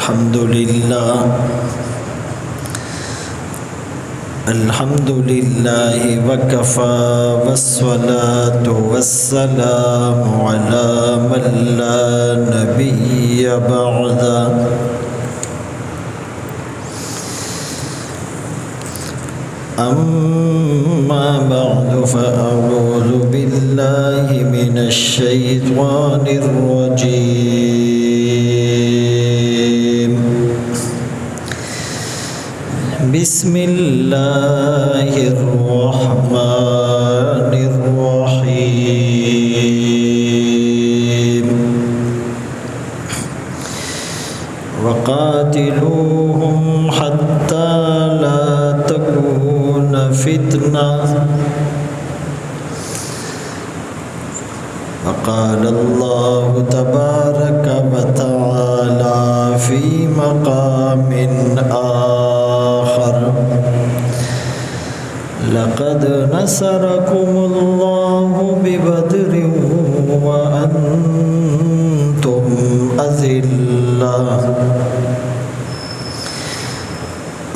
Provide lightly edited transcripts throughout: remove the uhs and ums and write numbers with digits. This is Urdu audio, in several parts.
الحمد لله وكفى والصلاة والسلام على من لا نبي بعده أما بعد فأعوذ بالله من الشيطان الرجيم بسم الله الرحمن الرحيم وقاتلوهم حتى لا تكون فتنة وقال الله تبارك وتعالى في مقام آخر لقد نصركم الله ببدر وأنتم أذلة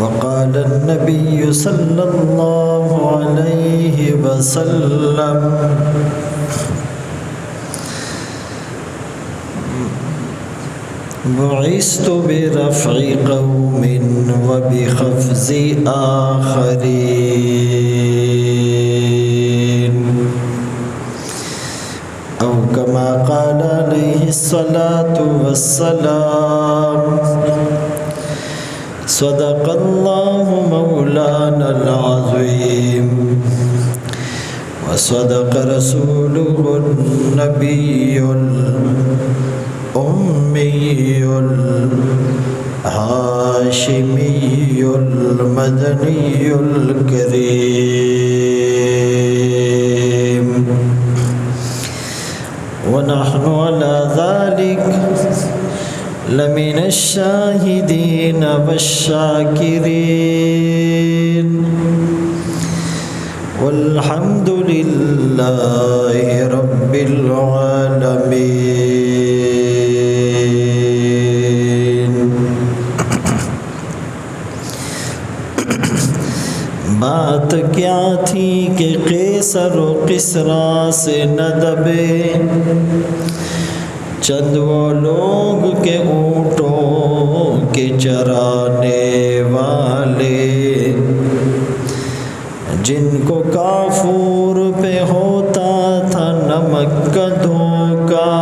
وقال النبي صلى الله عليه وسلم بعثت برفع قوم وبخفض آخرين أو كما قال عليه الصلاة والسلام صدق الله مولانا العظيم وصدق رسوله النبي الأمي الهاشمي المدني الكريم ونحن على ذلك لمن الشاهدين والشاكرين والحمد لله رب العالمين. بات کیا تھی کہ قیصر و کسریٰ سے نہ دبے چند وہ لوگ کے اونٹوں کے چرانے والے جن کو کافور پہ ہوتا تھا نمک کا دھوکا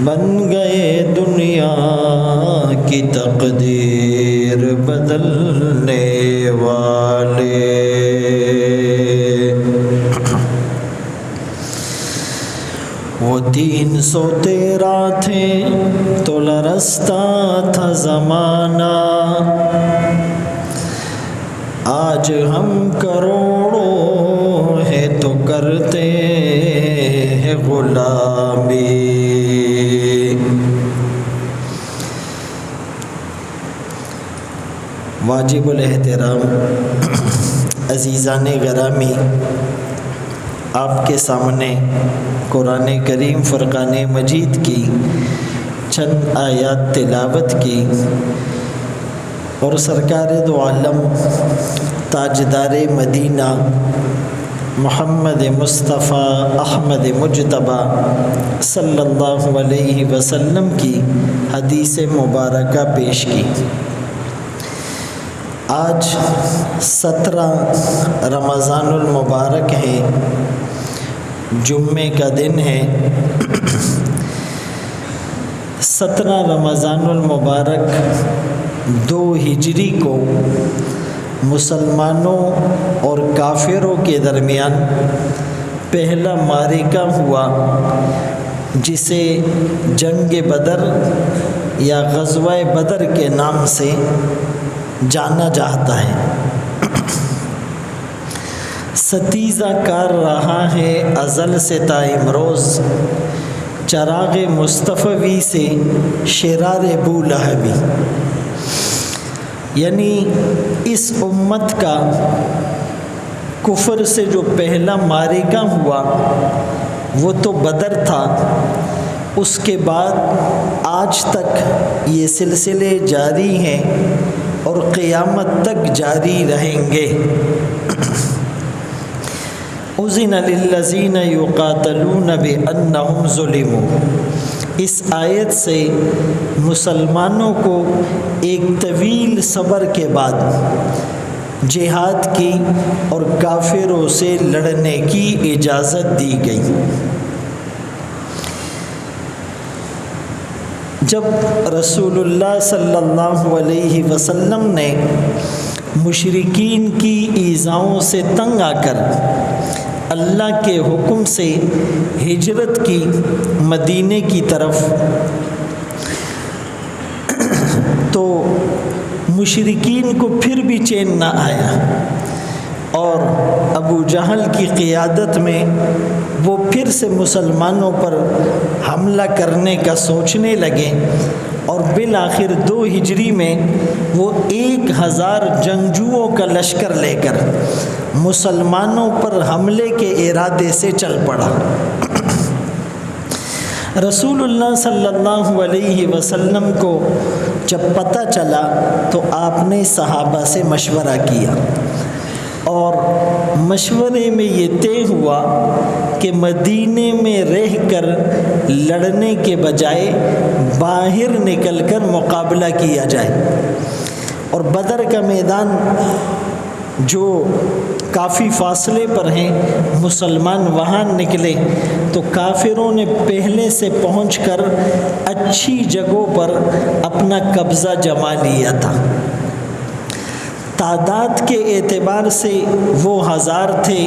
بن گئے دنیا کی تقدیر بدلنے والے. وہ 313 تھے تو لرزتا تھا زمانہ آج ہم کروڑوں ہیں تو کرتے ہیں غلامی. واجب الاحترام عزیزان گرامی، آپ کے سامنے قرآن کریم فرقان مجید کی چند آیات تلاوت کی اور سرکار دو عالم تاجدار مدینہ محمد مصطفیٰ احمد مجتبیٰ صلی اللہ علیہ وسلم کی حدیث مبارکہ پیش کی. آج 17 رمضان المبارک ہے، جمعے کا دن ہے. 17 رمضان المبارک 2 ہجری کو مسلمانوں اور کافروں کے درمیان پہلا معرکہ ہوا جسے جنگ بدر یا غزوہ بدر کے نام سے جانا جاتا ہے. ستیزہ کار رہا ہے ازل سے تا امروز چراغ مصطفی سے شرار بولہبی. یعنی اس امت کا کفر سے جو پہلا معرکہ ہوا وہ تو بدر تھا، اس کے بعد آج تک یہ سلسلے جاری ہیں اور قیامت تک جاری رہیں گے۔ اذن للذین یقاتلون بانہم ظلموا، اس آیت سے مسلمانوں کو ایک طویل صبر کے بعد جہاد کی اور کافروں سے لڑنے کی اجازت دی گئی۔ جب رسول اللہ صلی اللہ علیہ وسلم نے مشرکین کی ایذاؤں سے تنگ آ کر اللہ کے حکم سے ہجرت کی مدینے کی طرف، تو مشرکین کو پھر بھی چین نہ آیا اور ابو جہل کی قیادت میں وہ پھر سے مسلمانوں پر حملہ کرنے کا سوچنے لگے، اور بالآخر 2 ہجری میں وہ 1000 جنگجوؤں کا لشکر لے کر مسلمانوں پر حملے کے ارادے سے چل پڑا۔ رسول اللہ صلی اللہ علیہ وسلم کو جب پتہ چلا تو آپ نے صحابہ سے مشورہ کیا، اور مشورے میں یہ طے ہوا کہ مدینے میں رہ کر لڑنے کے بجائے باہر نکل کر مقابلہ کیا جائے۔ اور بدر کا میدان جو کافی فاصلے پر ہیں، مسلمان وہاں نکلے تو کافروں نے پہلے سے پہنچ کر اچھی جگہوں پر اپنا قبضہ جما لیا تھا۔ تعداد کے اعتبار سے وہ 1000 تھے،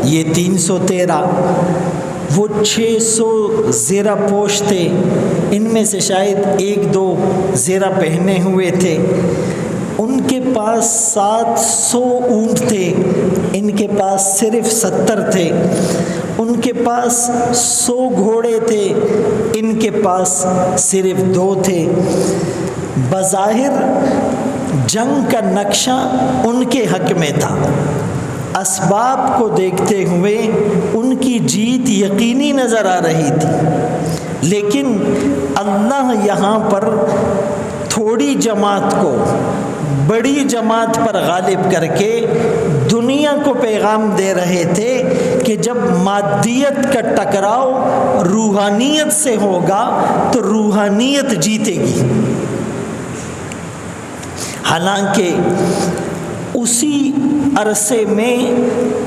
یہ 313، وہ 600 زیرہ پوش تھے، ان میں سے شاید 1-2 زیرہ پہنے ہوئے تھے، ان کے پاس 700 اونٹ تھے، ان کے پاس صرف 70 تھے، ان کے پاس 100 گھوڑے تھے، ان کے پاس صرف 2 تھے۔ بظاہر جنگ کا نقشہ ان کے حق میں تھا، اسباب کو دیکھتے ہوئے ان کی جیت یقینی نظر آ رہی تھی، لیکن اللہ یہاں پر تھوڑی جماعت کو بڑی جماعت پر غالب کر کے دنیا کو پیغام دے رہے تھے کہ جب مادیت کا ٹکراؤ روحانیت سے ہوگا تو روحانیت جیتے گی۔ حالانکہ اسی عرصے میں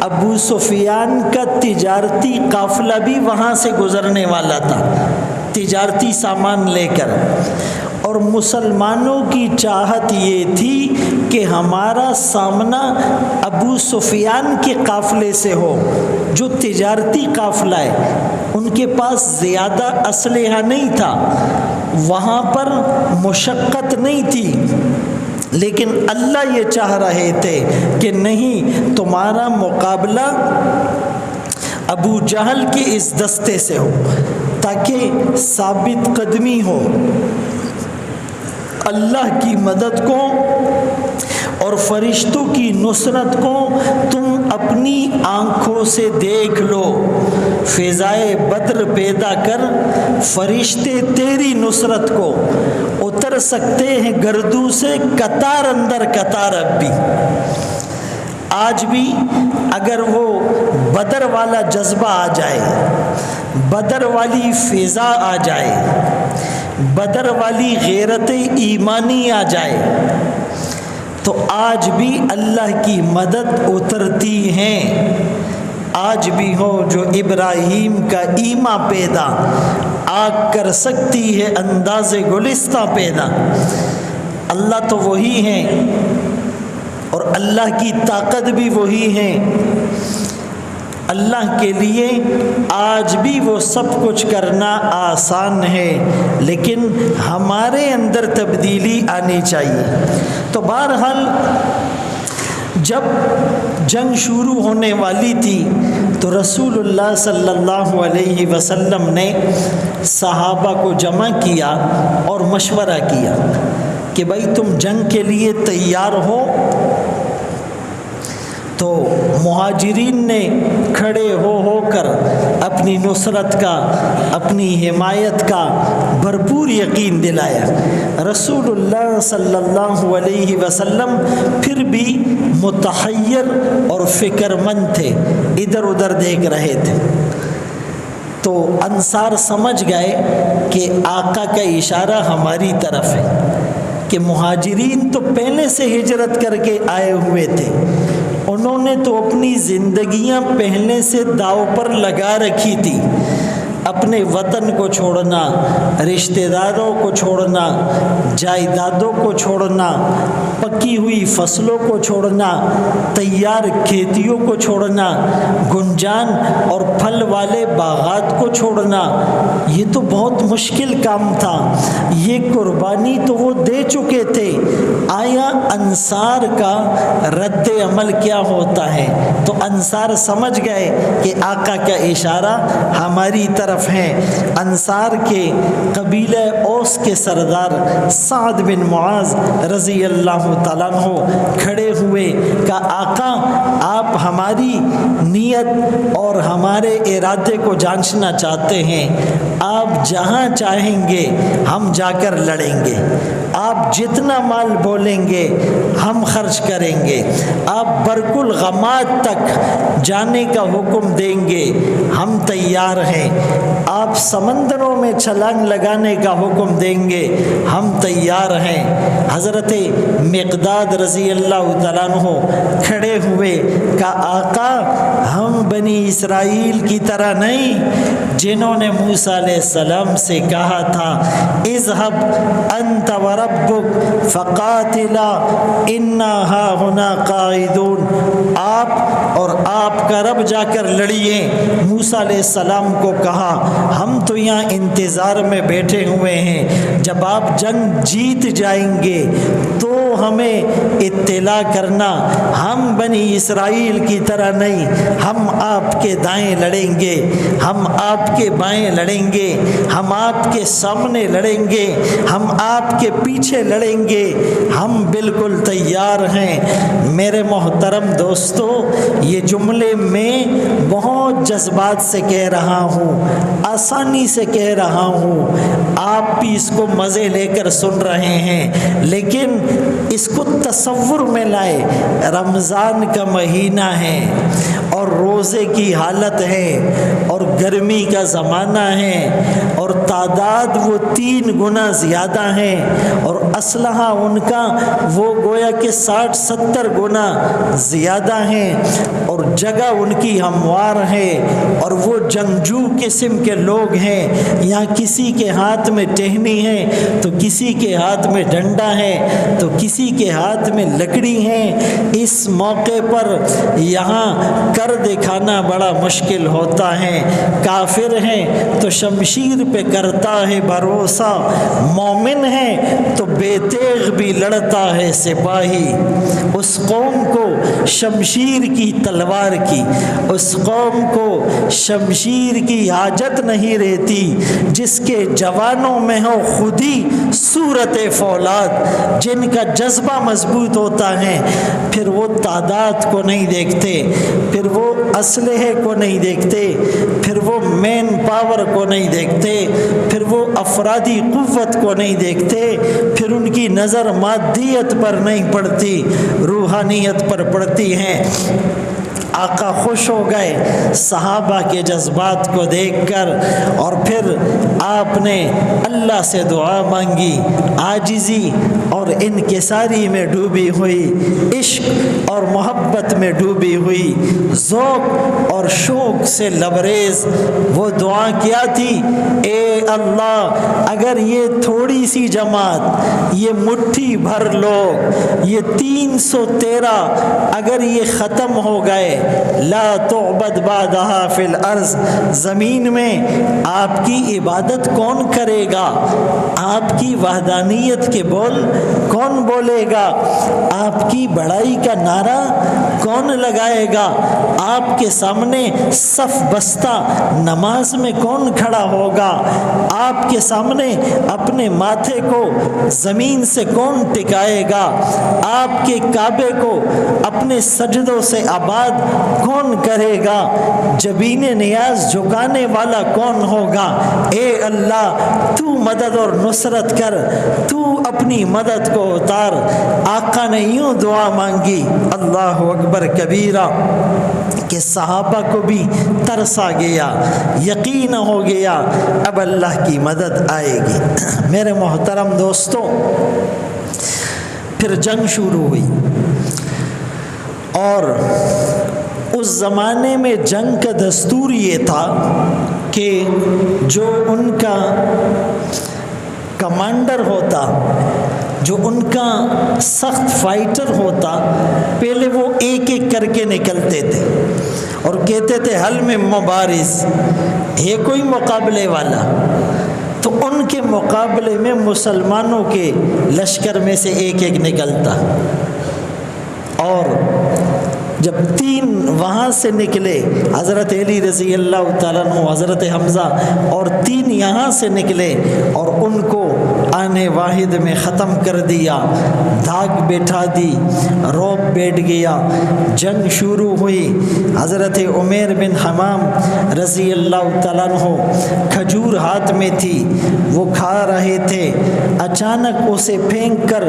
ابو سفیان کا تجارتی قافلہ بھی وہاں سے گزرنے والا تھا، تجارتی سامان لے کر، اور مسلمانوں کی چاہت یہ تھی کہ ہمارا سامنا ابو سفیان کے قافلے سے ہو جو تجارتی قافلہ ہے۔ ان کے پاس زیادہ اسلحہ نہیں تھا، وہاں پر مشقت نہیں تھی، لیکن اللہ یہ چاہ رہے تھے کہ نہیں، تمہارا مقابلہ ابو جہل کے اس دستے سے ہو تاکہ ثابت قدمی ہو، اللہ کی مدد کو اور فرشتوں کی نصرت کو تم اپنی آنکھوں سے دیکھ لو۔ فضائے بدر پیدا کر فرشتے تیری نصرت کو اتر سکتے ہیں گردوں سے قطار اندر قطار۔ اب بھی آج بھی اگر وہ بدر والا جذبہ آ جائے، بدر والی فضا آ جائے، بدر والی غیرت ایمانی آ جائے، تو آج بھی اللہ کی مدد اترتی ہیں۔ آج بھی ہو جو ابراہیم کا ایما پیدا، آگ کر سکتی ہے انداز گلستہ پیدا۔ اللہ تو وہی ہیں اور اللہ کی طاقت بھی وہی ہے۔ اللہ کے لیے آج بھی وہ سب کچھ کرنا آسان ہے، لیکن ہمارے اندر تبدیلی آنی چاہیے۔ تو بہرحال جب جنگ شروع ہونے والی تھی تو رسول اللہ صلی اللہ علیہ وسلم نے صحابہ کو جمع کیا اور مشورہ کیا کہ بھائی تم جنگ کے لیے تیار ہو؟ تو مہاجرین نے کھڑے ہو کر اپنی نصرت کا، اپنی حمایت کا بھرپور یقین دلایا۔ رسول اللہ صلی اللہ علیہ وسلم پھر بھی متحیر اور فکر مند تھے، ادھر ادھر دیکھ رہے تھے۔ تو انصار سمجھ گئے کہ آقا کا اشارہ ہماری طرف ہے، کہ مہاجرین تو پہلے سے ہجرت کر کے آئے ہوئے تھے، انہوں نے تو اپنی زندگیاں پہلے سے داؤ پر لگا رکھی تھی، اپنے وطن کو چھوڑنا، رشتہ داروں کو چھوڑنا، جائیدادوں کو چھوڑنا، پکی ہوئی فصلوں کو چھوڑنا، تیار کھیتیوں کو چھوڑنا، گنجان اور پھل والے باغات کو چھوڑنا، یہ تو بہت مشکل کام تھا، یہ قربانی تو وہ دے چکے تھے۔ آیا انصار کا رد عمل کیا ہوتا ہے؟ تو انصار سمجھ گئے کہ آقا کا اشارہ ہماری طرف ہے۔ انصار کے قبیلہ اوس کے سردار سعد بن معاذ رضی اللہ تعالیٰ عنہ کھڑے ہوئے، کہا آقا آپ ہماری نیت اور ہمارے ارادے کو جانچنا چاہتے ہیں، آپ جہاں چاہیں گے ہم جا کر لڑیں گے، آپ جتنا مال بولیں گے ہم خرچ کریں گے، آپ برق الغماد تک جانے کا حکم دیں گے ہم تیار ہیں، آپ سمندروں میں چھلانگ لگانے کا حکم دیں گے ہم تیار ہیں۔ حضرت مقداد رضی اللہ تعالیٰ عنہ کھڑے ہوئے، کہا آقا ہم بنی اسرائیل کی طرح نہیں جنہوں نے موسیٰ علیہ السلام سے کہا تھا اذهب انت وربک فقاتلا انا ہاہنا قاعدون، آپ اور آپ کا رب جا کر لڑیے۔ موسیٰ علیہ السلام کو کہا ہم تو یہاں انتظار میں بیٹھے ہوئے ہیں، جب آپ جنگ جیت جائیں گے تو ہمیں اطلاع کرنا، ہم بنی اسرائیل کی طرح نہیں، ہم آپ کے دائیں لڑیں گے، ہم آپ کے بائیں لڑیں گے، ہم آپ کے سامنے لڑیں گے، ہم آپ کے پیچھے لڑیں گے، ہم بالکل تیار ہیں۔ میرے محترم دوستو، یہ جملے میں بہت جذبات سے کہہ رہا ہوں، آسانی سے کہہ رہا ہوں، آپ بھی اس کو مزے لے کر سن رہے ہیں، لیکن اس کو تصور میں لائے، رمضان کا مہینہ ہے اور روزے کی حالت ہے اور گرمی کا زمانہ ہے اور تعداد وہ 3 گنا زیادہ ہیں اور اسلحہ ان کا وہ گویا کہ 60-70 گنا زیادہ ہیں اور جگہ ان کی ہموار ہے اور وہ جنگجو قسم کے لوگ ہیں، یہاں کسی کے ہاتھ میں ٹہنی ہے تو کسی کے ہاتھ میں ڈنڈا ہے تو کسی کے ہاتھ میں لکڑی ہے۔ اس موقع پر یہاں کر دکھانا بڑا مشکل ہوتا ہے، کافر ہے تو شمشیر پہ کرتا ہے بھروسہ، مومن ہے تو بے تیغ بھی لڑتا ہے سپاہی۔ اس قوم کو شمشیر کی تلوار کی، اس قوم کو شمشیر کی حاجت نہیں رہتی جس کے جوانوں میں ہو خودی صورت فولاد، جن کا جذبہ مضبوط ہوتا ہے، پھر وہ تعداد کو نہیں دیکھتے، پھر وہ اسلحے کو نہیں دیکھتے، پھر وہ مین پاور کو نہیں دیکھتے، پھر وہ افرادی قوت کو نہیں دیکھتے، پھر ان کی نظر مادیت پر نہیں پڑتی، روحانیت پر پڑتی ہے۔ آقا خوش ہو گئے صحابہ کے جذبات کو دیکھ کر، اور پھر آپ نے اللہ سے دعا مانگی، عاجزی اور انکساری میں ڈوبی ہوئی، عشق اور محبت میں ڈوبی ہوئی، ذوق اور شوق سے لبریز وہ دعا کیا تھی، اے اللہ اگر یہ تھوڑی سی جماعت، یہ مٹھی بھر لوگ، یہ 313 اگر یہ ختم ہو گئے لا تعبد بعدہا فی الارض، زمین میں آپ کی عبادت کون کرے گا؟ آپ کی وحدانیت کے بول کون بولے گا؟ آپ کی بڑائی کا نعرہ کون لگائے گا؟ آپ کے سامنے صف بستہ نماز میں کون کھڑا ہوگا؟ آپ کے سامنے اپنے ماتھے کو زمین سے کون ٹکائے گا؟ آپ کے کعبے کو اپنے سجدوں سے آباد کون کرے گا؟ جبین نیاز جھکانے والا کون ہوگا؟ اے اللہ تو مدد اور نصرت کر، تو اپنی مدد کو اتار۔ آقا نے یوں دعا مانگی، اللہ اکبر کبیرہ، کہ صحابہ کو بھی ترس آ گیا، یقین ہو گیا اب اللہ کی مدد آئے گی۔ میرے محترم دوستو، پھر جنگ شروع ہوئی، اور اس زمانے میں جنگ کا دستور یہ تھا کہ جو ان کا کمانڈر ہوتا، جو ان کا سخت فائٹر ہوتا، پہلے وہ ایک ایک کر کے نکلتے تھے اور کہتے تھے حل میں مبارز، ہے کوئی مقابلے والا؟ تو ان کے مقابلے میں مسلمانوں کے لشکر میں سے ایک ایک نکلتا، اور جب 3 وہاں سے نکلے، حضرت علی رضی اللہ تعالیٰ عنہ، حضرت حمزہ، اور 3 یہاں سے نکلے اور ان کو آنے واحد میں ختم کر دیا، دھاگ بٹھا دی، روب بیٹھ گیا، جنگ شروع ہوئی۔ حضرت عمیر بن حمام رضی اللہ تعالیٰ عنہ کھجور ہاتھ میں تھی، وہ کھا رہے تھے، اچانک اسے پھینک کر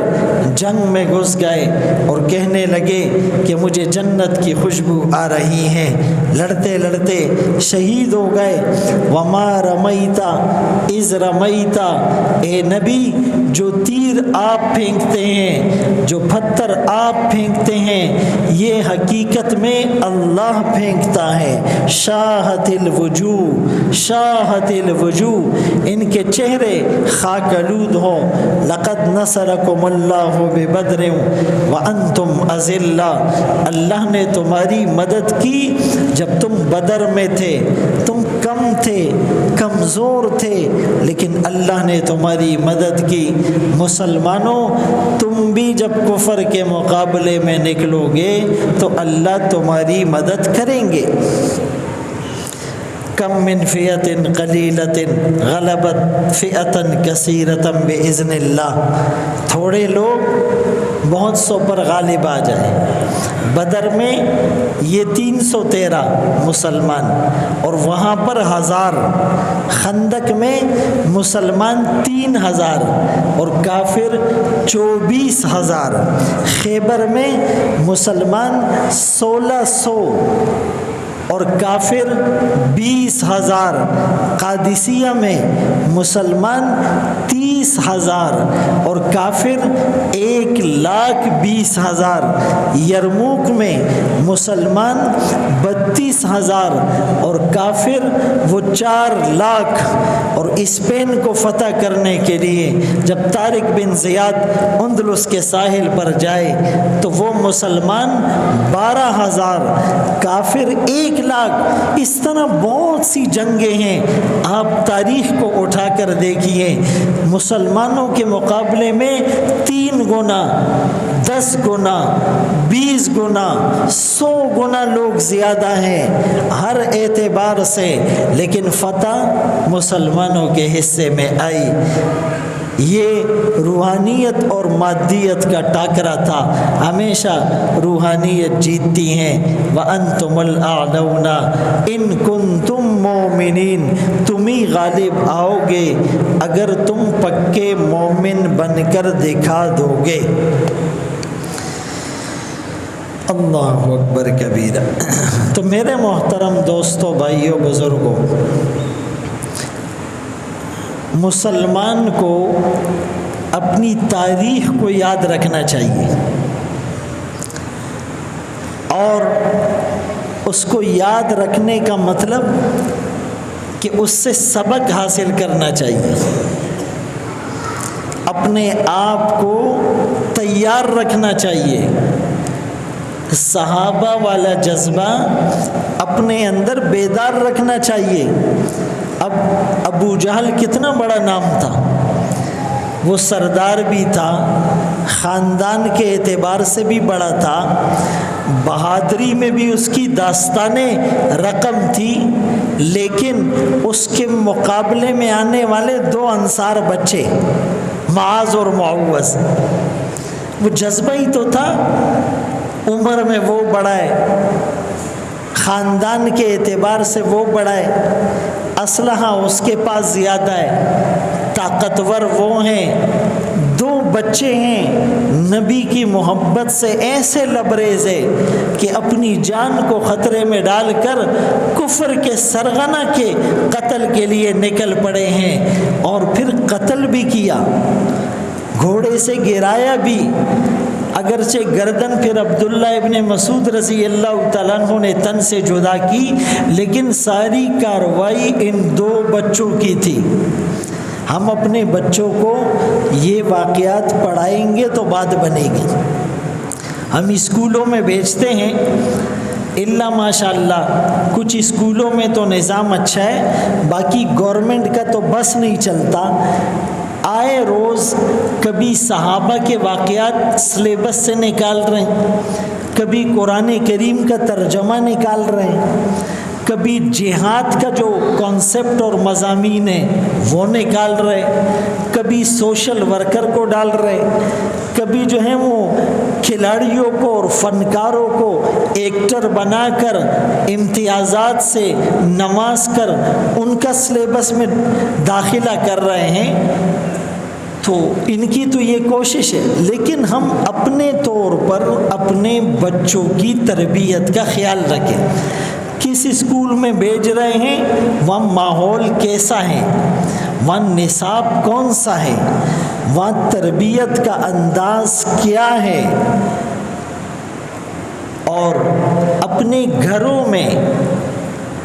جنگ میں گھس گئے اور کہنے لگے کہ مجھے جنت کی خوشبو آ رہی ہے، لڑتے لڑتے شہید ہو گئے۔ وما رمیتا اذ رمیتا، اے نبی جو تیر آپ پھینکتے ہیں، جو پتھر آپ پھینکتے ہیں، یہ حقیقت میں اللہ پھینکتا ہے۔ شاہت الوجوہ، شاہت الوجوہ، ان کے چہرے خاک آلود ہو۔ لقد نصرکم اللہ ببدر وانتم اذلہ، اللہ نے تمہاری مدد کی جب تم بدر میں تھے، تم کم تھے، کمزور تھے، لیکن اللہ نے تمہاری مدد کی۔ مسلمانوں، تم بھی جب کفر کے مقابلے میں نکلو گے تو اللہ تمہاری مدد کریں گے۔ کم من فئۃ قلیلۃ غلبت فئۃ کثیرۃ باذن اللہ، تھوڑے لوگ بہت سو پر غالب آ جائے۔ بدر میں یہ 313 مسلمان اور وہاں پر 1000، خندق میں مسلمان 3000 اور کافر 24000، خیبر میں مسلمان 1600 اور کافر 20000، قادسیہ میں مسلمان 30000 اور کافر 1,20,000، یرموک میں مسلمان 32,000 اور کافر وہ 4,00,000۔ اور اسپین کو فتح کرنے کے لیے جب طارق بن زیاد اندلس کے ساحل پر جائے تو وہ مسلمان 12,000، کافر 1,00,000۔ اس طرح بہت سی جنگیں ہیں، آپ تاریخ کو اٹھا کر دیکھیے، مسلمانوں کے مقابلے میں 3 گنا، 10 گنا، 20 گنا، 100 گنا لوگ زیادہ ہیں ہر اعتبار سے، لیکن فتح مسلمانوں کے حصے میں آئی۔ یہ روحانیت اور مادیت کا ٹاکرا تھا، ہمیشہ روحانیت جیتتی ہیں۔ وَأَنْتُمُ الْأَعْلَوْنَ إِن كُنْتُم مُؤْمِنِينَ، تم ہی غالب آؤ گے اگر تم پکے مومن بن کر دکھا دو گے۔ اللہ اکبر کبیرہ۔ تو میرے محترم دوستوں، بھائیوں، بزرگوں، مسلمان کو اپنی تاریخ کو یاد رکھنا چاہیے اور اس کو یاد رکھنے کا مطلب کہ اس سے سبق حاصل کرنا چاہیے، اپنے آپ کو تیار رکھنا چاہیے صحابہ والا جذبہ اپنے اندر بیدار رکھنا چاہیے۔ اب ابو جہل کتنا بڑا نام تھا، وہ سردار بھی تھا، خاندان کے اعتبار سے بھی بڑا تھا، بہادری میں بھی اس کی داستانیں رقم تھی، لیکن اس کے مقابلے میں آنے والے 2 انصار بچے، معاذ اور معوذ، وہ جذبہ ہی تو تھا۔ عمر میں وہ بڑا ہے، خاندان کے اعتبار سے وہ بڑا ہے، اسلحہ اس کے پاس زیادہ ہے، طاقتور وہ ہیں، 2 بچے ہیں، نبی کی محبت سے ایسے لبریز ہے کہ اپنی جان کو خطرے میں ڈال کر کفر کے سرغنہ کے قتل کے لیے نکل پڑے ہیں، اور پھر قتل بھی کیا، گھوڑے سے گرایا بھی، اگرچہ گردن پھر عبداللہ ابن مسعود رضی اللہ تعالیٰ عنہ نے تن سے جدا کی، لیکن ساری کارروائی ان 2 بچوں کی تھی۔ ہم اپنے بچوں کو یہ واقعات پڑھائیں گے تو بات بنے گی۔ ہم اسکولوں میں بھیجتے ہیں، اللہ ماشاء اللہ کچھ اسکولوں میں تو نظام اچھا ہے، باقی گورنمنٹ کا تو بس نہیں چلتا۔ آئے روز کبھی صحابہ کے واقعات سلیبس سے نکال رہے ہیں، کبھی قرآن کریم کا ترجمہ نکال رہے ہیں، کبھی جہاد کا جو کانسیپٹ اور مضامین ہیں وہ نکال رہے، کبھی سوشل ورکر کو ڈال رہے، کبھی جو ہیں وہ کھلاڑیوں کو اور فنکاروں کو ایکٹر بنا کر امتیازات سے نواز کر ان کا سلیبس میں داخلہ کر رہے ہیں۔ تو ان کی تو یہ کوشش ہے، لیکن ہم اپنے طور پر اپنے بچوں کی تربیت کا خیال رکھیں۔ کس اسکول میں بھیج رہے ہیں، وہاں ماحول کیسا ہے، وہاں نصاب کون سا ہے، وہاں تربیت کا انداز کیا ہے، اور اپنے گھروں میں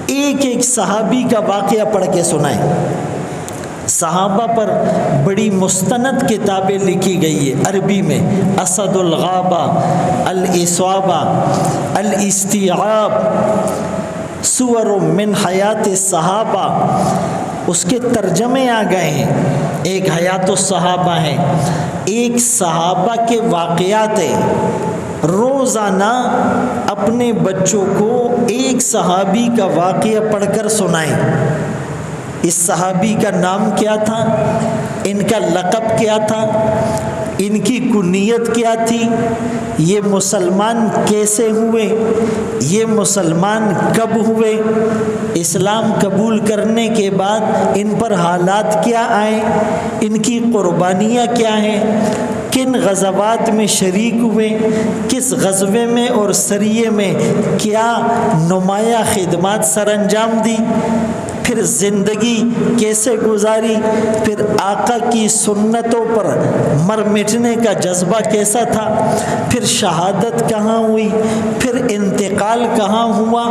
ایک ایک صحابی کا واقعہ پڑھ کے سنائیں۔ صحابہ پر بڑی مستند کتابیں لکھی گئی ہے عربی میں، اسد الغابہ، الاصابہ، الاستیعاب، سور من حیات الصحابہ، اس کے ترجمے آ گئے ہیں۔ ایک حیات الصحابہ ہے، ایک صحابہ کے واقعات ہیں۔ روزانہ اپنے بچوں کو ایک صحابی کا واقعہ پڑھ کر سنائیں۔ اس صحابی کا نام کیا تھا، ان کا لقب کیا تھا، ان کی کنیت کیا تھی، یہ مسلمان کیسے ہوئے، یہ مسلمان کب ہوئے، اسلام قبول کرنے کے بعد ان پر حالات کیا آئے، ان کی قربانیاں کیا ہیں، کن غزوات میں شریک ہوئے، کس غزوے میں اور سریے میں کیا نمایاں خدمات سر انجام دی، پھر زندگی کیسے گزاری، پھر آقا کی سنتوں پر مر مٹنے کا جذبہ کیسا تھا، پھر شہادت کہاں ہوئی، پھر انتقال کہاں ہوا۔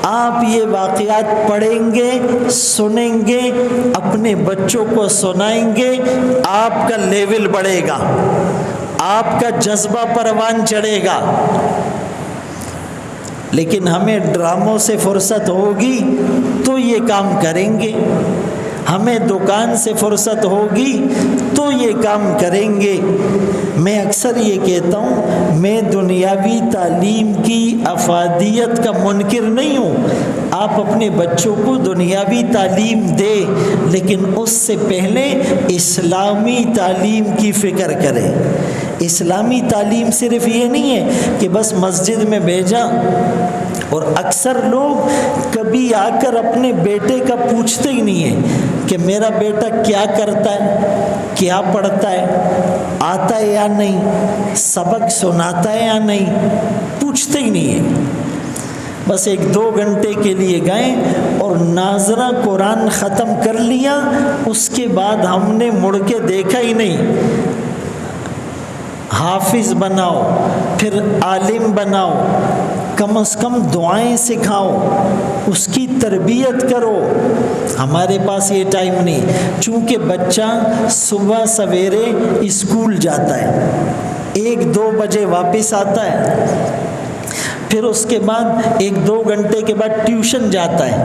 آپ یہ واقعات پڑھیں گے، سنیں گے، اپنے بچوں کو سنائیں گے، آپ کا لیول بڑھے گا، آپ کا جذبہ پروان چڑھے گا۔ لیکن ہمیں ڈراموں سے فرصت ہوگی تو یہ کام کریں گے، ہمیں دکان سے فرصت ہوگی تو یہ کام کریں گے۔ میں اکثر یہ کہتا ہوں، میں دنیاوی تعلیم کی افادیت کا منکر نہیں ہوں۔ آپ اپنے بچوں کو دنیاوی تعلیم دیں، لیکن اس سے پہلے اسلامی تعلیم کی فکر کریں۔ اسلامی تعلیم صرف یہ نہیں ہے کہ بس مسجد میں بھیجا، اور اکثر لوگ کبھی آ کر اپنے بیٹے کا پوچھتے ہی نہیں ہیں کہ میرا بیٹا کیا کرتا ہے، کیا پڑھتا ہے، آتا ہے یا نہیں، سبق سناتا ہے یا نہیں، پوچھتے ہی نہیں ہیں۔ بس 1-2 گھنٹے کے لیے گئے اور ناظرہ قرآن ختم کر لیا، اس کے بعد ہم نے مڑ کے دیکھا ہی نہیں۔ حافظ بناؤ، پھر عالم بناؤ، کم از کم دعائیں سکھاؤ، اس کی تربیت کرو۔ ہمارے پاس یہ ٹائم نہیں، چونکہ بچہ صبح سویرے اسکول جاتا ہے، 1-2 بجے واپس آتا ہے، پھر اس کے بعد 1-2 گھنٹے کے بعد ٹیوشن جاتا ہے،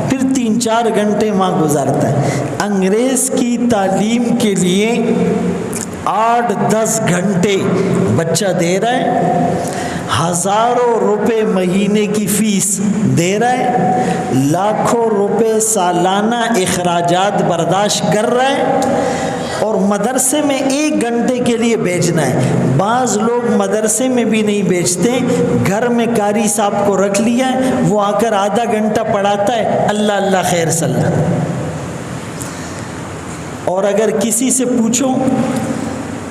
پھر 3-4 گھنٹے وہاں گزارتا ہے۔ انگریز کی تعلیم کے لیے 8-10 گھنٹے بچہ دے رہا ہے، ہزاروں روپے مہینے کی فیس دے رہا ہے، لاکھوں روپے سالانہ اخراجات برداشت کر رہا ہے، اور مدرسے میں 1 گھنٹے کے لیے بھیجنا ہے۔ بعض لوگ مدرسے میں بھی نہیں بھیجتے، گھر میں قاری صاحب کو رکھ لیا ہے، وہ آ کر آدھا گھنٹہ پڑھاتا ہے، اللہ اللہ خیر صلی اللہ۔ اور اگر کسی سے پوچھو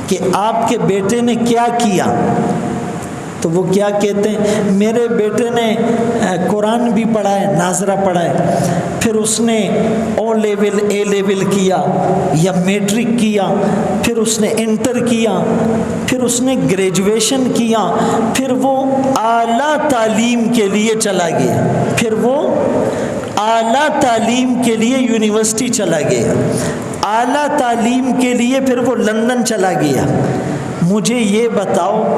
کہ آپ کے بیٹے نے کیا کیا، تو وہ کیا کہتے ہیں، میرے بیٹے نے قرآن بھی پڑھا ہے، ناظرہ پڑھا ہے، پھر اس نے او لیول اے لیول کیا یا میٹرک کیا، پھر اس نے انٹر کیا، پھر اس نے گریجویشن کیا، پھر وہ اعلیٰ تعلیم کے لیے چلا گیا، پھر وہ اعلیٰ تعلیم کے لیے یونیورسٹی چلا گیا، اعلیٰ تعلیم کے لیے پھر وہ لندن چلا گیا۔ مجھے یہ بتاؤ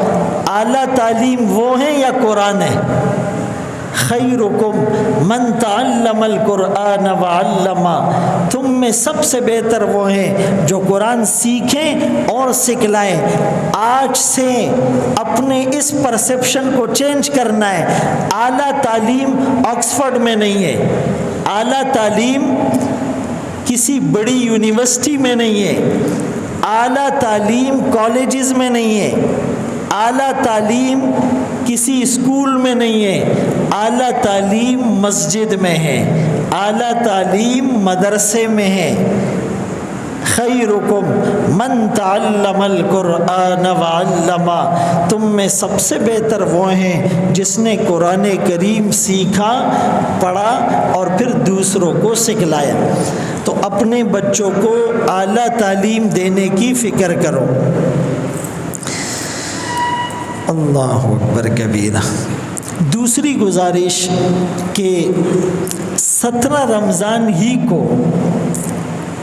اعلیٰ تعلیم وہ ہے یا قرآن ہے؟ خیرکم من تعلم القرآن وعلمہ، تم میں سب سے بہتر وہ ہیں جو قرآن سیکھیں اور سکھلائیں۔ آج سے اپنے اس پرسیپشن کو چینج کرنا ہے۔ اعلیٰ تعلیم آکسفورڈ میں نہیں ہے، اعلیٰ تعلیم کسی بڑی یونیورسٹی میں نہیں ہے، اعلیٰ تعلیم کالجز میں نہیں ہے، اعلیٰ تعلیم کسی اسکول میں نہیں ہے، اعلیٰ تعلیم مسجد میں ہے، اعلیٰ تعلیم مدرسے میں ہے۔ خیرکم من تعلم القرآن وعلمہ، تم میں سب سے بہتر وہ ہیں جس نے قرآن کریم سیکھا، پڑھا اور پھر دوسروں کو سکھلایا۔ تو اپنے بچوں کو اعلیٰ تعلیم دینے کی فکر کرو۔ اللہ اکبر کبیرہ۔ دوسری گزارش کہ 17 رمضان ہی کو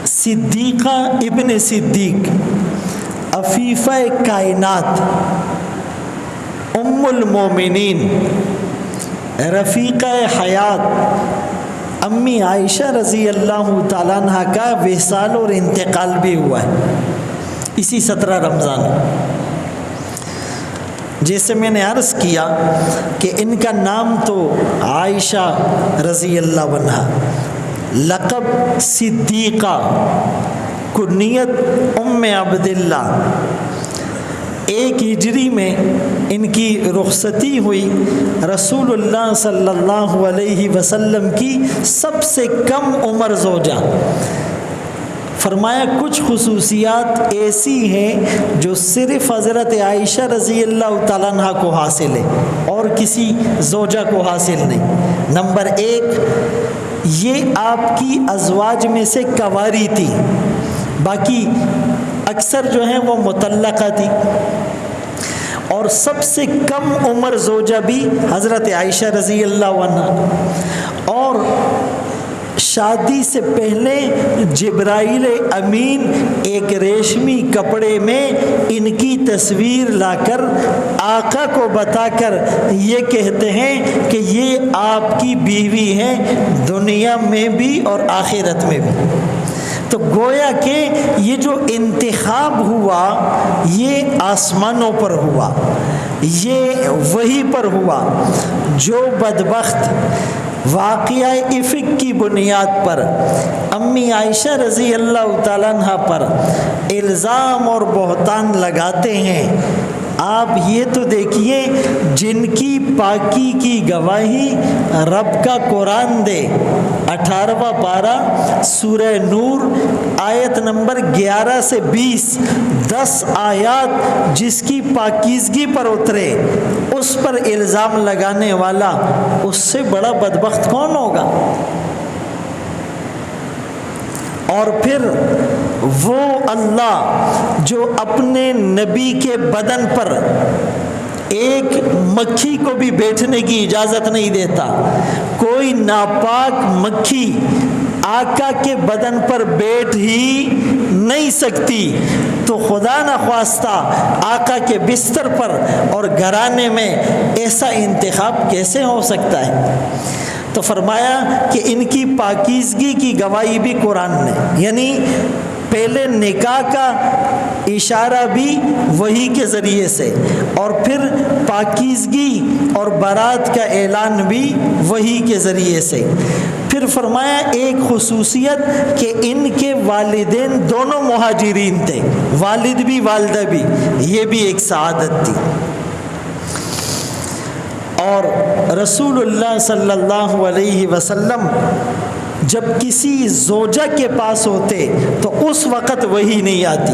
صدیقہ ابن صدیق، عفیفہ کائنات، ام المومنین، رفیقہ حیات امی عائشہ رضی اللہ تعالیٰ عنہ کا وصال اور انتقال بھی ہوا ہے اسی 17 رمضان۔ جیسے میں نے عرض کیا کہ ان کا نام تو عائشہ رضی اللہ عنہا، لقب صدیقہ، کنیت ام عبداللہ۔ 1 ہجری میں ان کی رخصتی ہوئی، رسول اللہ صلی اللہ علیہ وسلم کی سب سے کم عمر زوجہ۔ فرمایا کچھ خصوصیات ایسی ہیں جو صرف حضرت عائشہ رضی اللہ تعالیٰ عنہ کو حاصل ہے اور کسی زوجہ کو حاصل نہیں۔ نمبر 1، یہ آپ کی ازواج میں سے کنواری تھی، باقی اکثر جو ہیں وہ مطلقہ تھی، اور سب سے کم عمر زوجہ بھی حضرت عائشہ رضی اللہ عنہ، اور شادی سے پہلے جبرائیل امین ایک ریشمی کپڑے میں ان کی تصویر لا کر آقا کو بتا کر یہ کہتے ہیں کہ یہ آپ کی بیوی ہے، دنیا میں بھی اور آخرت میں بھی۔ تو گویا کہ یہ جو انتخاب ہوا یہ آسمانوں پر ہوا، یہ وحی پر ہوا۔ جو بدبخت واقعہ افک کی بنیاد پر امی عائشہ رضی اللہ تعالیٰ عنہ پر الزام اور بہتان لگاتے ہیں، آپ یہ تو دیکھیے جن کی پاکی کی گواہی رب کا قرآن دے، 18واں پارہ سورہ نور آیت نمبر 11 سے 20، 10 آیات جس کی پاکیزگی پر اترے، اس پر الزام لگانے والا اس سے بڑا بدبخت کون ہوگا؟ اور پھر وہ اللہ جو اپنے نبی کے بدن پر ایک مکھی کو بھی بیٹھنے کی اجازت نہیں دیتا، کوئی ناپاک مکھی آقا کے بدن پر بیٹھ ہی نہیں سکتی تو خدا نخواستہ آقا کے بستر پر اور گھرانے میں ایسا انتخاب کیسے ہو سکتا ہے؟ تو فرمایا کہ ان کی پاکیزگی کی گواہی بھی قرآن نے، یعنی پہلے نکاح کا اشارہ بھی وحی کے ذریعے سے، اور پھر پاکیزگی اور برات کا اعلان بھی وحی کے ذریعے سے۔ پھر فرمایا ایک خصوصیت کہ ان کے والدین دونوں مہاجرین تھے، والد بھی والدہ بھی، یہ بھی ایک سعادت تھی۔ اور رسول اللہ صلی اللہ علیہ وسلم جب کسی زوجہ کے پاس ہوتے تو اس وقت وحی نہیں آتی،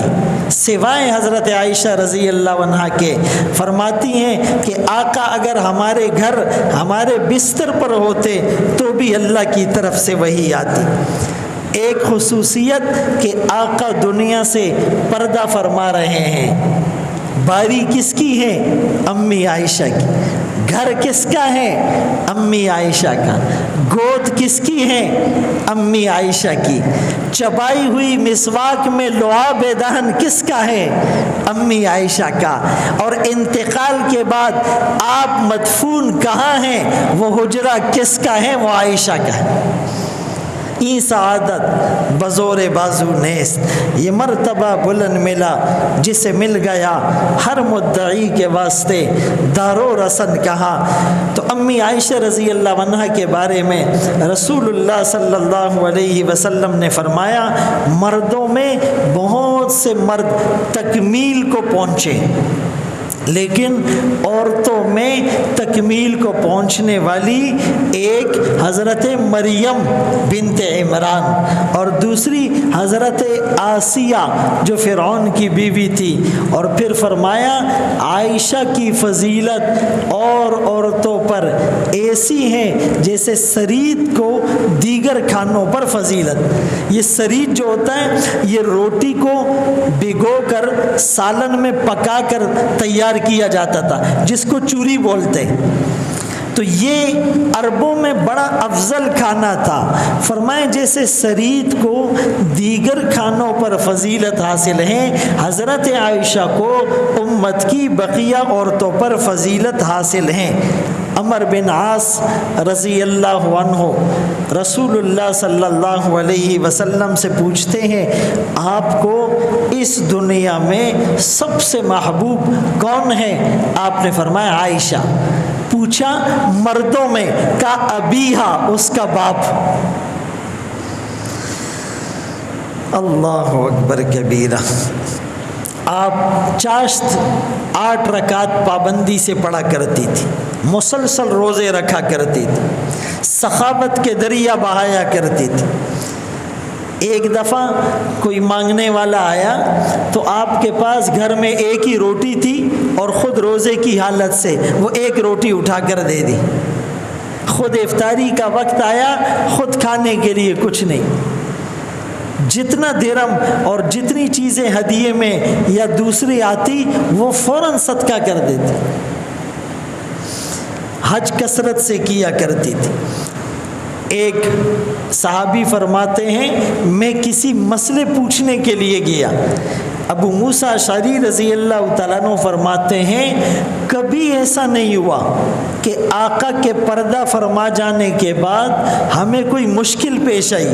سوائے حضرت عائشہ رضی اللہ عنہا کے۔ فرماتی ہیں کہ آقا اگر ہمارے گھر ہمارے بستر پر ہوتے تو بھی اللہ کی طرف سے وحی آتی۔ ایک خصوصیت کہ آقا دنیا سے پردہ فرما رہے ہیں، باری کس کی ہے؟ امی عائشہ کی۔ گھر کس کا ہے؟ امی عائشہ کا۔ گود کس کی ہے؟ امی عائشہ کی۔ چبائی ہوئی مسواک میں لعاب دہن کس کا ہے؟ امی عائشہ کا۔ اور انتقال کے بعد آپ مدفون کہاں ہیں؟ وہ حجرہ کس کا ہے؟ وہ عائشہ کا ہے۔ ای سعادت بزور بازو نیست، یہ مرتبہ بلند ملا جسے مل گیا ہر مدعی کے واسطے دارو رسن کہا۔ تو امی عائشہ رضی اللہ عنہا کے بارے میں رسول اللہ صلی اللہ علیہ وسلم نے فرمایا، مردوں میں بہت سے مرد تکمیل کو پہنچے، لیکن عورتوں میں تکمیل کو پہنچنے والی ایک حضرت مریم بنت عمران اور دوسری حضرت آسیہ جو فرعون کی بیوی تھی۔ اور پھر فرمایا عائشہ کی فضیلت اور عورتوں پر ایسی ہے جیسے سرید کو دیگر کھانوں پر فضیلت۔ یہ سرید جو ہوتا ہے یہ روٹی کو بھگو کر سالن میں پکا کر تیار کیا جاتا تھا، جس کو چوری بولتے۔ تو یہ عربوں میں بڑا افضل کھانا تھا۔ فرمائے جیسے سرید کو دیگر کھانوں پر فضیلت حاصل ہے، حضرت عائشہ کو امت کی بقیہ عورتوں پر فضیلت حاصل ہے۔ عمر بن عاص رضی اللہ عنہ رسول اللہ صلی اللہ علیہ وسلم سے پوچھتے ہیں، آپ کو اس دنیا میں سب سے محبوب کون ہے؟ آپ نے فرمایا عائشہ۔ پوچھا مردوں میں؟ کہا ابیہا، اس کا باپ۔ اللہ اکبر کبیرہ۔ آپ چاشت 8 رکعت پابندی سے پڑھا کرتی تھی، مسلسل روزے رکھا کرتی تھی، سخاوت کے دریا بہایا کرتی تھی۔ ایک دفعہ کوئی مانگنے والا آیا تو آپ کے پاس گھر میں ایک ہی روٹی تھی اور خود روزے کی حالت سے وہ ایک روٹی اٹھا کر دے دی۔ خود افطاری کا وقت آیا، خود کھانے کے لیے کچھ نہیں۔ جتنا درم اور جتنی چیزیں ہدیے میں یا دوسری آتی وہ فوراً صدقہ کر دیتی۔ حج کثرت سے کیا کرتی تھی۔ ایک صحابی فرماتے ہیں میں کسی مسئلے پوچھنے کے لیے گیا، ابو موسیٰ اشعری رضی اللہ تعالیٰ عنہ فرماتے ہیں کبھی ایسا نہیں ہوا کہ آقا کے پردہ فرما جانے کے بعد ہمیں کوئی مشکل پیش آئی،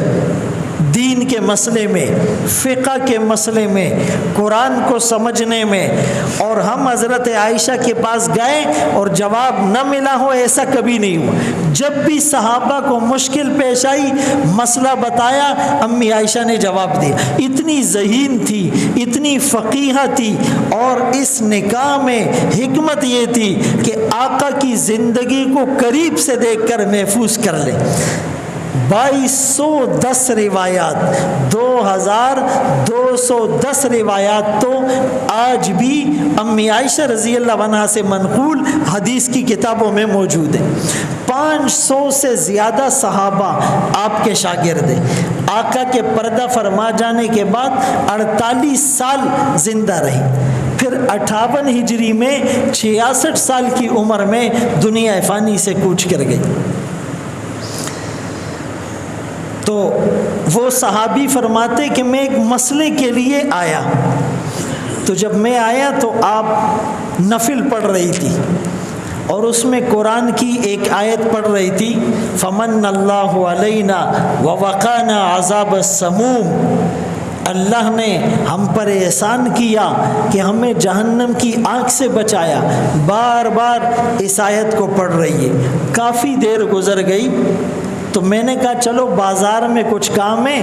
دین کے مسئلے میں، فقہ کے مسئلے میں، قرآن کو سمجھنے میں، اور ہم حضرت عائشہ کے پاس گئے اور جواب نہ ملا ہو، ایسا کبھی نہیں ہوا۔ جب بھی صحابہ کو مشکل پیش آئی، مسئلہ بتایا، امی عائشہ نے جواب دیا۔ اتنی ذہین تھی، اتنی فقیہہ تھی، اور اس نکاح میں حکمت یہ تھی کہ آقا کی زندگی کو قریب سے دیکھ کر محفوظ کر لے۔ 2210 روایات، 2210 روایات تو آج بھی امی عائشہ رضی اللہ عنہا سے منقول حدیث کی کتابوں میں موجود ہیں۔ 500 سے زیادہ صحابہ آپ کے شاگرد ہیں۔ آقا کے پردہ فرما جانے کے بعد 48 سال زندہ رہی، پھر 58 ہجری میں 66 سال کی عمر میں دنیا فانی سے کوچ کر گئی۔ تو وہ صحابی فرماتے کہ میں ایک مسئلے کے لیے آیا، تو جب میں آیا تو آپ نفل پڑھ رہی تھی اور اس میں قرآن کی ایک آیت پڑھ رہی تھی، فمن اللہ علینا ووقانا عذاب السموم، اللہ نے ہم پر احسان کیا کہ ہمیں جہنم کی آگ سے بچایا۔ بار بار اس آیت کو پڑھ رہی ہے۔ کافی دیر گزر گئی تو میں نے کہا چلو بازار میں کچھ کام ہے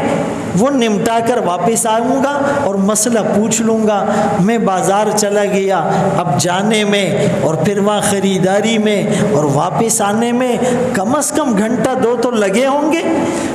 وہ نمٹا کر واپس آؤں گا اور مسئلہ پوچھ لوں گا۔ میں بازار چلا گیا، اب جانے میں اور پھر وہاں خریداری میں اور واپس آنے میں کم از کم گھنٹہ دو تو لگے ہوں گے۔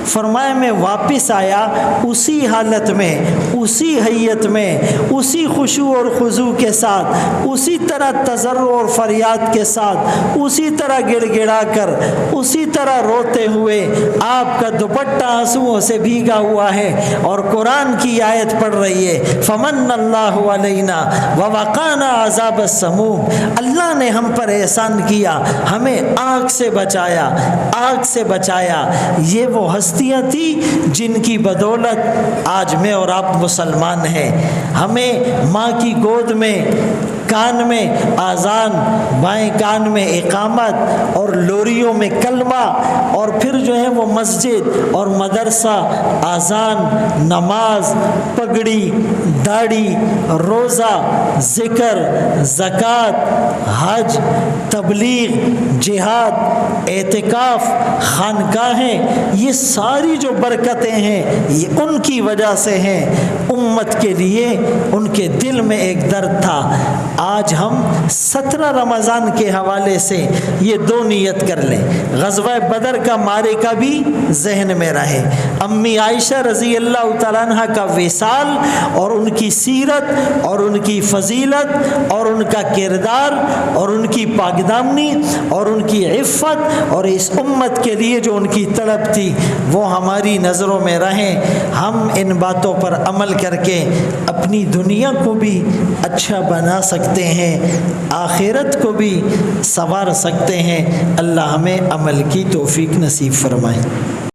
فرمایا میں واپس آیا اسی حالت میں، اسی حیت میں، اسی خشوع اور خضوع کے ساتھ، اسی طرح تضرع اور فریاد کے ساتھ، اسی طرح گڑ گڑا کر، اسی طرح روتے ہوئے آپ کا دوپٹہ آنسوؤں سے بھیگا ہوا ہے اور قرآن کی آیت پڑھ رہی ہے، فمن اللہ علینا ووقانا عذاب السموم، اللہ نے ہم پر احسان کیا، ہمیں آگ سے بچایا، آگ سے بچایا۔ یہ وہ ہستیاں تھیں جن کی بدولت آج میں اور آپ مسلمان ہیں۔ ہمیں ماں کی گود میں کان میں آذان، بائیں کان میں اقامت اور لوریوں میں کلمہ، اور پھر جو ہے وہ مسجد اور مدرسہ، آذان، نماز، پگڑی، داڑھی، روزہ، ذکر، زکوٰۃ، حج، تبلیغ، جہاد، اعتکاف، خانقاہیں، یہ ساری جو برکتیں ہیں یہ ان کی وجہ سے ہیں۔ امت کے لیے ان کے دل میں ایک درد تھا۔ آج ہم 17 رمضان کے حوالے سے یہ دو نیت کر لیں، غزوہ بدر کا معرکہ بھی ذہن میں رہے، امی عائشہ رضی اللہ تعالیٰ عنہ کا وصال اور ان کی سیرت اور ان کی فضیلت اور ان کا کردار اور ان کی پاکدامنی اور ان کی عفت اور اس امت کے لیے جو ان کی طلب تھی وہ ہماری نظروں میں رہیں۔ ہم ان باتوں پر عمل کر کے اپنی دنیا کو بھی اچھا بنا سکتے ہیں، آخرت کو بھی سنوار سکتے ہیں۔ اللہ ہمیں عمل کی توفیق نصیب فرمائے۔